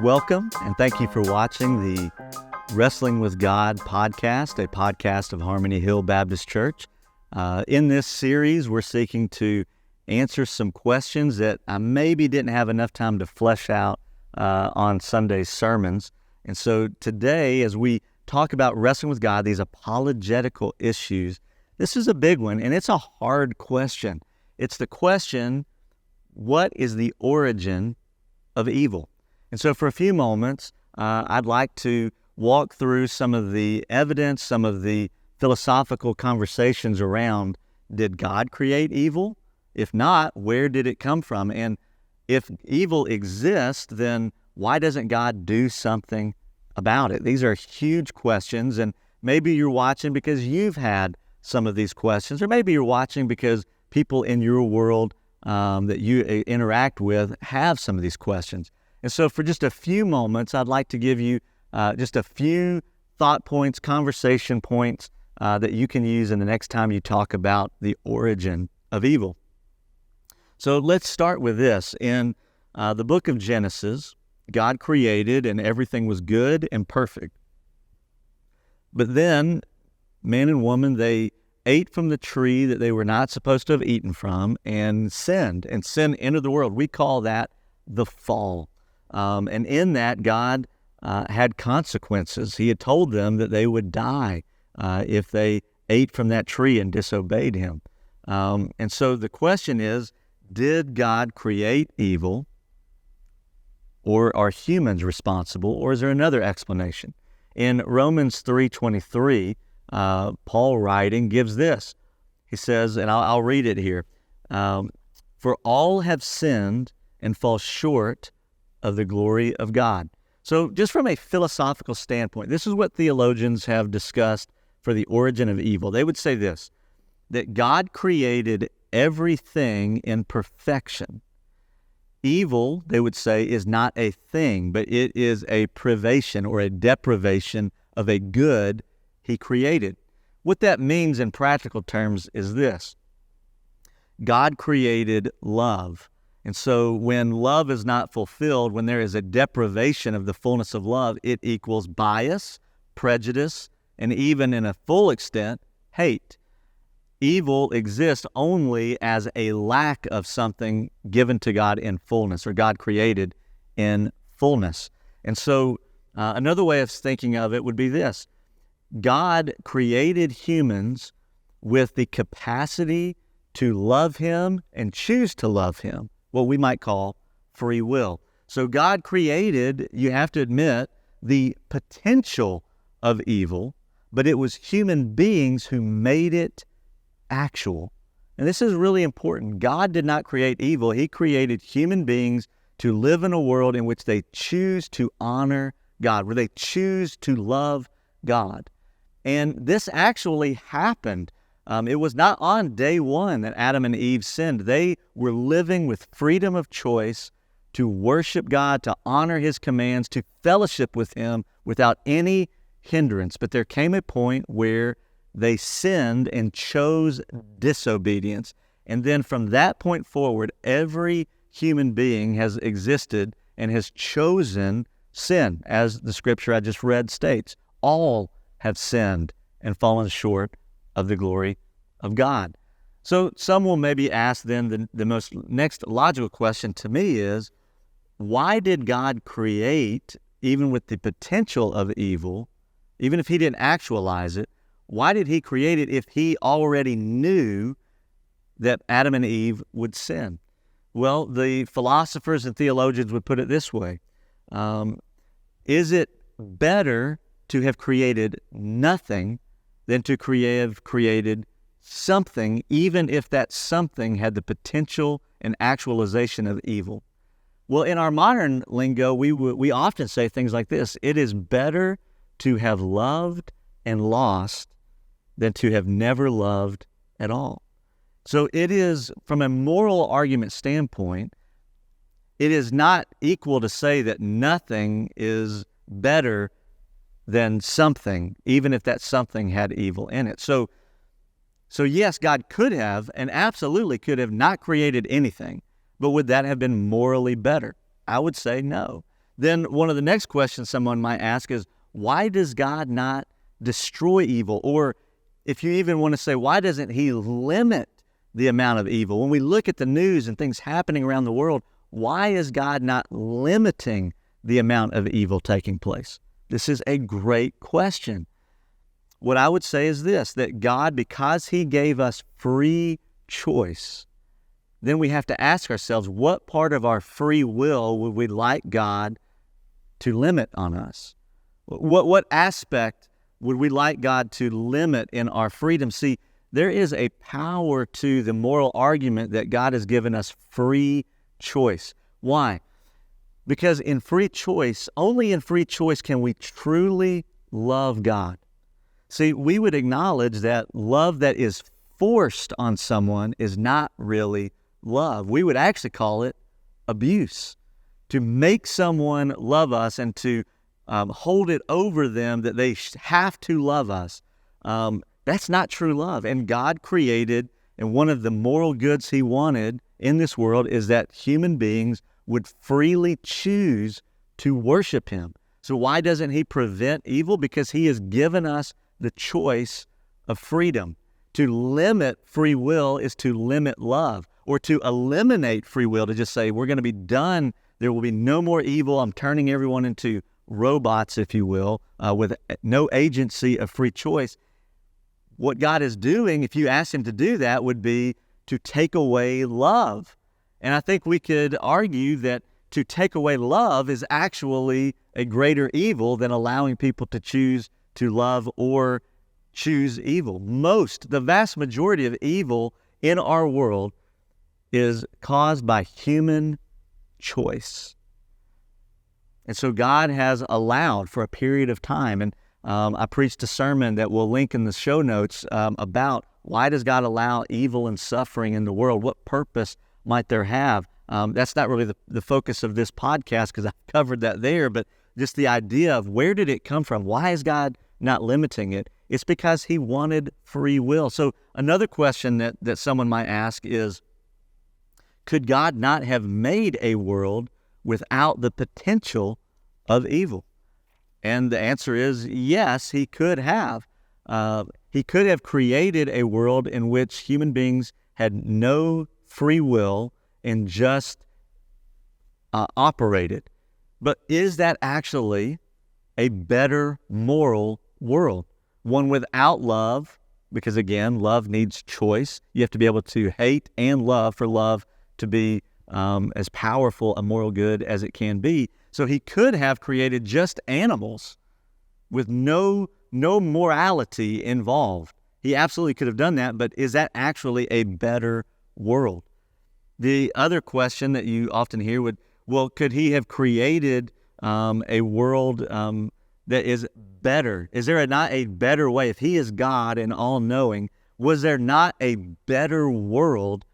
Welcome, and thank you for watching the Wrestling with God podcast, a podcast of Harmony Hill Baptist Church. In this series, we're seeking to answer some questions that I maybe didn't have enough time to flesh out on Sunday's sermons. And so today, as we talk about wrestling with God, these apologetical issues, this is a big one, and it's a hard question. It's the question, what is the origin of evil? And so for a few moments, I'd like to walk through some of the evidence, some of the philosophical conversations around, did God create evil? If not, where did it come from? And if evil exists, then why doesn't God do something about it? These are huge questions, and maybe you're watching because you've had some of these questions, or maybe you're watching because people in your world that you interact with have some of these questions. And so for just a few moments, I'd like to give you just a few thought points, conversation points that you can use in the next time you talk about the origin of evil. So let's start with this. In the book of Genesis, God created and everything was good and perfect. But then man and woman, they ate from the tree that they were not supposed to have eaten from and sin entered the world. We call that the fall. And in that, God had consequences. He had told them that they would die if they ate from that tree and disobeyed him. And so the question is, did God create evil, or are humans responsible, or is there another explanation? In Romans 3:23, Paul writing gives this. He says, and I'll read it here, for all have sinned and fall short of the glory of God. So just from a philosophical standpoint, this is what theologians have discussed for the origin of evil. They would say this, that God created everything in perfection. Evil, they would say, is not a thing, but it is a privation or a deprivation of a good he created. What that means in practical terms is this. God created love. And so when love is not fulfilled, when there is a deprivation of the fullness of love, it equals bias, prejudice, and even in a full extent, hate. Evil exists only as a lack of something given to God in fullness, or God created in fullness. And so another way of thinking of it would be this. God created humans with the capacity to love him and choose to love him, what we might call free will. So God created, you have to admit, the potential of evil, but it was human beings who made it actual. And this is really important. God did not create evil. He created human beings to live in a world in which they choose to honor God, where they choose to love God. And this actually happened. It was not on day one that Adam and Eve sinned. They were living with freedom of choice to worship God, to honor his commands, to fellowship with him without any hindrance. But there came a point where they sinned and chose disobedience. And then from that point forward, every human being has existed and has chosen sin, as the scripture I just read states. All have sinned and fallen short of the glory of God. So some will maybe ask then the most next logical question to me is, why did God create, even with the potential of evil, even if he didn't actualize it, why did he create it if he already knew that Adam and Eve would sin? Well, the philosophers and theologians would put it this way. Is it better to have created nothing than to have created something, even if that something had the potential and actualization of evil? Well, in our modern lingo, we often say things like this. It is better to have loved and lost than to have never loved at all. So it is, from a moral argument standpoint, it is not equal to say that nothing is better than something, even if that something had evil in it. So yes, God could have and absolutely could have not created anything, but would that have been morally better? I would say no. Then one of the next questions someone might ask is, why does God not destroy evil? Or if you even want to say, why doesn't he limit the amount of evil? When we look at the news and things happening around the world, why is God not limiting the amount of evil taking place? This is a great question. What I would say is this, that God, because he gave us free choice, then we have to ask ourselves, what part of our free will would we like God to limit on us? What aspect would we like God to limit in our freedom? See, there is a power to the moral argument that God has given us free choice. Why? Because in free choice, only in free choice can we truly love God. See, we would acknowledge that love that is forced on someone is not really love. We would actually call it abuse. To make someone love us and to hold it over them that they have to love us, that's not true love. And God created, and one of the moral goods he wanted in this world is that human beings would freely choose to worship him. So why doesn't he prevent evil? Because he has given us the choice of freedom. To limit free will is to limit love, or to eliminate free will, to just say, we're going to be done. There will be no more evil. I'm turning everyone into robots, if you will, with no agency of free choice. What God is doing, if you ask him to do that, would be to take away love. And I think we could argue that to take away love is actually a greater evil than allowing people to choose to love or choose evil. The vast majority of evil in our world is caused by human choice. And so God has allowed for a period of time, and I preached a sermon that we'll link in the show notes about why does God allow evil and suffering in the world? What purpose might there have? That's not really the focus of this podcast because I've covered that there, but just the idea of where did it come from? Why is God not limiting it? It's because he wanted free will. So another question that someone might ask is, could God not have made a world without the potential of evil? And the answer is yes, he could have. He could have created a world in which human beings had no free will and just operated. But is that actually a better moral world? One without love, because again, love needs choice. You have to be able to hate and love for love to be as powerful a moral good as it can be. So he could have created just animals with no morality involved. He absolutely could have done that, but is that actually a better world? The other question that you often hear could he have created a world that is better? Is there not a better way? If he is God and all-knowing, was there not a better world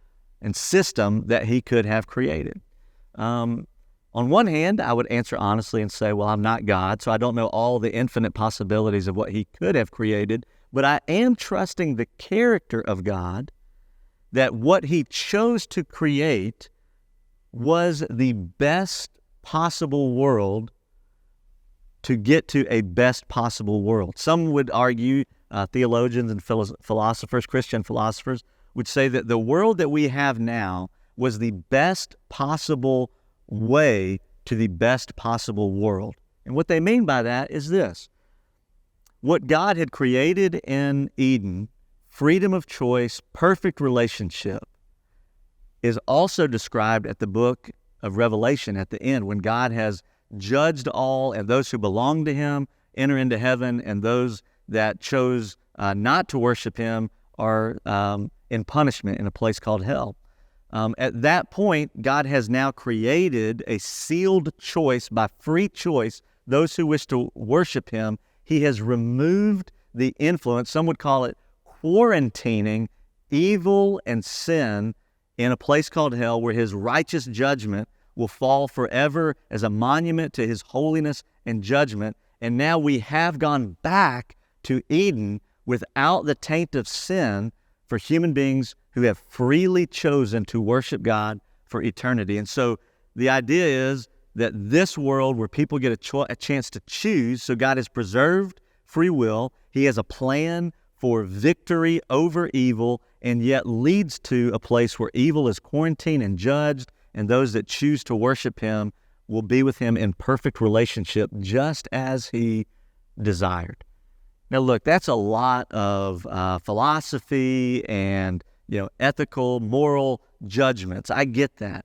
and system that he could have created? On one hand, I would answer honestly and say, well, I'm not God, so I don't know all the infinite possibilities of what he could have created, but I am trusting the character of God, that what he chose to create was the best possible world to get to a best possible world. Some would argue, theologians and philosophers, Christian philosophers, would say that the world that we have now was the best possible way to the best possible world. And what they mean by that is this. What God had created in Eden, freedom of choice, perfect relationship, is also described at the book of Revelation at the end, when God has judged all, and those who belong to him enter into heaven, and those that chose not to worship him are in punishment in a place called hell. At that point, God has now created a sealed choice by free choice. Those who wish to worship him, he has removed the influence, some would call it quarantining evil and sin in a place called hell, where his righteous judgment will fall forever as a monument to his holiness and judgment. And now we have gone back to Eden without the taint of sin for human beings who have freely chosen to worship God for eternity. And so the idea is that this world where people get a chance to choose, so God has preserved free will. He has a plan for victory over evil, and yet leads to a place where evil is quarantined and judged, and those that choose to worship him will be with him in perfect relationship, just as he desired. Now, look, that's a lot of philosophy and ethical, moral judgments. I get that.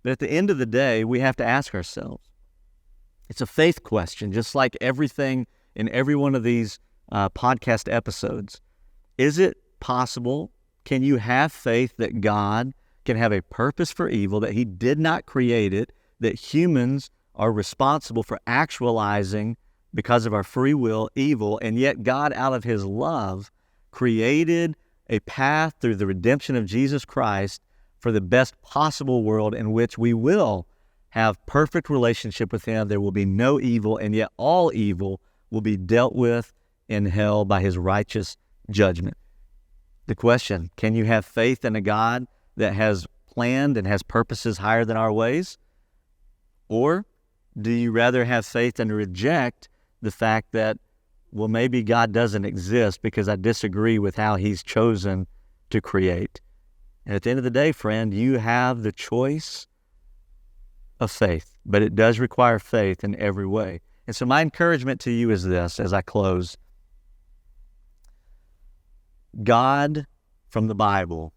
But at the end of the day, we have to ask ourselves. It's a faith question, just like everything in every one of these podcast episodes. Is it possible? Can you have faith that God can have a purpose for evil, that he did not create it, that humans are responsible for actualizing, because of our free will, evil, and yet God, out of his love, created a path through the redemption of Jesus Christ for the best possible world in which we will have perfect relationship with him. There will be no evil, and yet all evil will be dealt with in hell by his righteous judgment. The question, can you have faith in a God that has planned and has purposes higher than our ways? Or do you rather have faith and reject the fact that, well, maybe God doesn't exist because I disagree with how he's chosen to create? And at the end of the day, friend, you have the choice of faith, but it does require faith in every way. And so my encouragement to you is this as I close. God, from the Bible,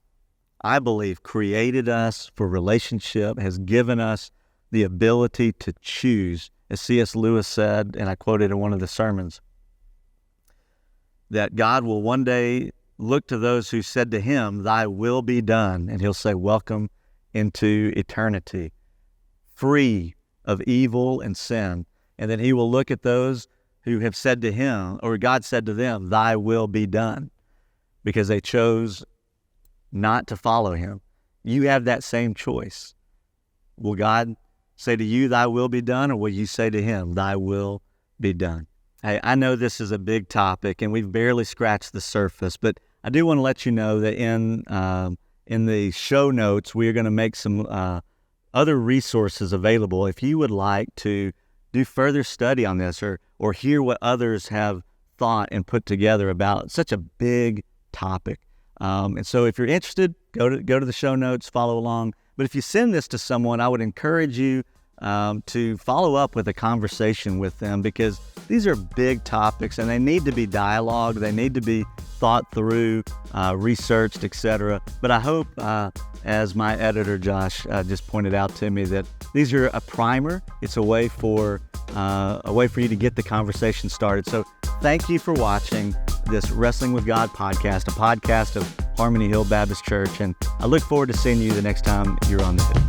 I believe, created us for relationship, has given us the ability to choose. As C.S. Lewis said, and I quoted in one of the sermons, that God will one day look to those who said to him, "Thy will be done," and he'll say, "Welcome into eternity, free of evil and sin." And then he will look at those who have said to him, or God said to them, "Thy will be done," because they chose not to follow him. You have that same choice. Will God say to you, "Thy will be done," or will you say to him, "Thy will be done"? Hey, I know this is a big topic, and we've barely scratched the surface, but I do want to let you know that in the show notes, we are going to make some other resources available. If you would like to do further study on this, or hear what others have thought and put together about such a big topic. And so if you're interested, go to the show notes, follow along. But if you send this to someone, I would encourage you to follow up with a conversation with them, because these are big topics and they need to be dialogued. They need to be thought through, researched, etc. But I hope, as my editor Josh just pointed out to me, that these are a primer. It's a way for you to get the conversation started. So thank you for watching this Wrestling with God podcast, a podcast of Harmony Hill Baptist Church, and I look forward to seeing you the next time you're on the hill.